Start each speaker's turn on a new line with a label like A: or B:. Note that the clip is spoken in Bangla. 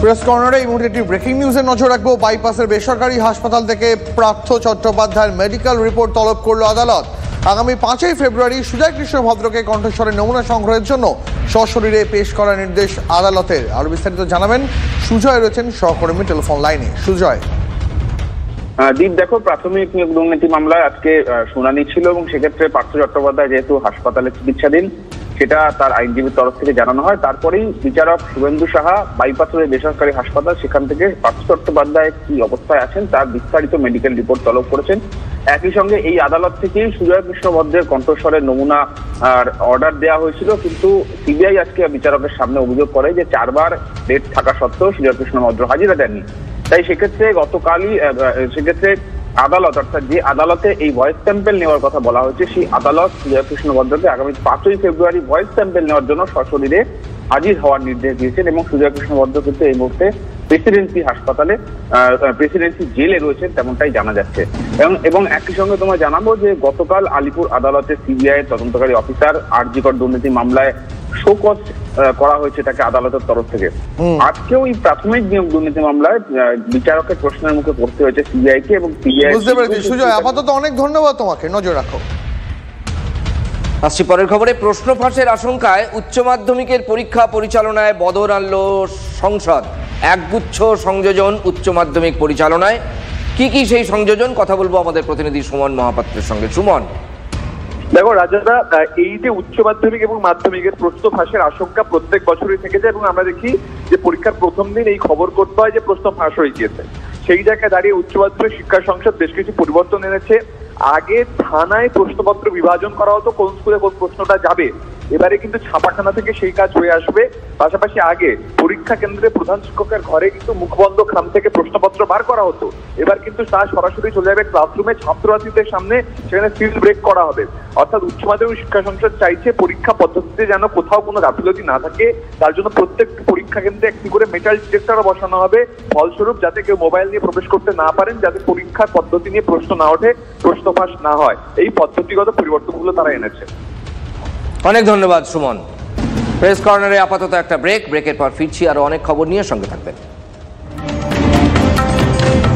A: প্রেস কর্নারে এই মুহূর্তে একটি ব্রেকিং নিউজে নজর রাখবো। বাইপাসের বেসরকারি হাসপাতাল থেকে পার্থ চট্টোপাধ্যায়ের মেডিকেল রিপোর্ট তলব করলো আদালত। আগামী 5ই ফেব্রুয়ারি সুজয় কৃষ্ণ ভদ্রকে কণ্ঠস্বরের নমুনা সংগ্রহের জন্য সশরীরে পেশ করার নির্দেশ আদালতের। আরো বিস্তারিত জানাবেন সুজয়, রয়েছেন সহকর্মী টেলিফোন লাইনে। সুজয়।
B: দীপ, দেখো, প্রাথমিক নিয়োগ দুর্নীতি মামলায় আজকে শুনানি ছিল এবং সেক্ষেত্রে পার্থ চট্টোপাধ্যায় যেহেতু হাসপাতালে চিকিৎসাধীন সেটা তার আইনজীবীর তরফ থেকে জানানো হয়। তারপরেই বিচারক শুভেন্দু সাহা বাইপাসের বেসরকারি হাসপাতাল সেখান থেকে পার্থ চট্টোপাধ্যায় কি অবস্থায় আছেন তার বিস্তারিত মেডিকেল রিপোর্ট তলব করেছেন। একই সঙ্গে এই আদালত থেকেই সুজয় কৃষ্ণ ভদ্রের কণ্ঠস্বরের নমুনা অর্ডার দেওয়া হয়েছিল, কিন্তু সিবিআই আজকে বিচারকের সামনে অভিযোগ করে যে 4 বার ডেট থাকা সত্ত্বেও সুজয় কৃষ্ণ ভদ্র হাজিরা দেননি। তাই সেক্ষেত্রে গতকালই আদালত, অর্থাৎ যে আদালতে এই ভয়েস স্যাম্পেল নেওয়ার কথা বলা হয়েছে, সেই আদালত সুজয় কৃষ্ণ ভদ্রকে আগামী 5ই ফেব্রুয়ারি ভয়েস স্যাম্পেল নেওয়ার জন্য সশরীরে হাজির হওয়ার নির্দেশ দিয়েছেন এবং সুজয় কৃষ্ণ ভদ্র কিন্তু এই মুহূর্তে প্রেসিডেন্সি হাসপাতালে, প্রেসিডেন্সি জেলে রয়েছেন তেমনটাই জানা যাচ্ছে। এবং একই সঙ্গে তোমায় জানাবো যে গতকাল আলিপুর আদালতে সিবিআই তদন্তকারী অফিসার আরজিকর দুর্নীতি মামলায় শোকজ করা হয়েছে তাকে আদালতের তরফ থেকে। আজকেও এই প্রাথমিক নিয়োগ দুর্নীতি মামলায় বিচারকের প্রশ্নের মুখে পড়তে হয়েছে সিবিআই কে এবং সিবিআই।
A: বুঝতে পেরেছি সুজয়, আপাতত অনেক ধন্যবাদ তোমাকে, নজর রাখো।
C: আসছি পরের খবরে। প্রশ্ন ফাঁসের আশঙ্কায় উচ্চ মাধ্যমিকের পরীক্ষা পরিচালনায় বদল আনল সংসদ। একগুচ্ছ সংযোজন উচ্চ মাধ্যমিক পরিচালনায়। কি সেই সংযোজন, কথা বলবো আমাদের প্রতিনিধি সুমন মহাপাত্রের সঙ্গে। সুমন।
D: দেখো রাজাদা, এই যে উচ্চ মাধ্যমিক এবং মাধ্যমিকের প্রশ্ন ফাঁসের আশঙ্কা প্রত্যেক বছরই থেকে যায় এবং আমরা দেখি যে পরীক্ষার প্রথম দিন এই খবর করতে হয় যে প্রশ্ন ফাঁস হয়ে গিয়েছে। সেই জায়গায় দাঁড়িয়ে উচ্চ মাধ্যমিক শিক্ষা সংসদ বেশ কিছু পরিবর্তন এনেছে। আগে থানায় প্রশ্নপত্র বিভাজন করা হতো কোন স্কুলে কোন প্রশ্নটা যাবে, এবারে কিন্তু ছাপাখানা থেকে সেই কাজ হয়ে আসবে। পাশাপাশি আগে পরীক্ষা কেন্দ্রে প্রধান শিক্ষকের ঘরে কিন্তু মুখবন্ধ খাম থেকে প্রশ্নপত্র বার করা হতো, এবার কিন্তু তা সরাসরি চলে যাবে ক্লাসরুমে ছাত্রছাত্রীদের সামনে, সেখানে সিল ব্রেক করা হবে। অর্থাৎ উচ্চ মাধ্যমিক শিক্ষা সংসদ চাইছে পরীক্ষা পদ্ধতিতে যেন কোথাও কোনো গাফিলতি না থাকে, তার জন্য প্রত্যেক পরীক্ষা কেন্দ্রে একটি করে মেটাল ডিটেক্টরও বসানো হবে, ফলস্বরূপ যাতে কেউ মোবাইল নিয়ে প্রবেশ করতে না পারেন, যাতে পরীক্ষার পদ্ধতি নিয়ে প্রশ্ন না ওঠে, প্রশ্ন ফাঁস না হয়। এই পদ্ধতিগত পরিবর্তনগুলো তারা এনেছে।
C: অনেক ধন্যবাদ সুমন। প্রেস কর্নারে আপাতত একটা ব্রেকের পর ফিরছি আরো অনেক খবর নিয়ে, সঙ্গে থাকবেন।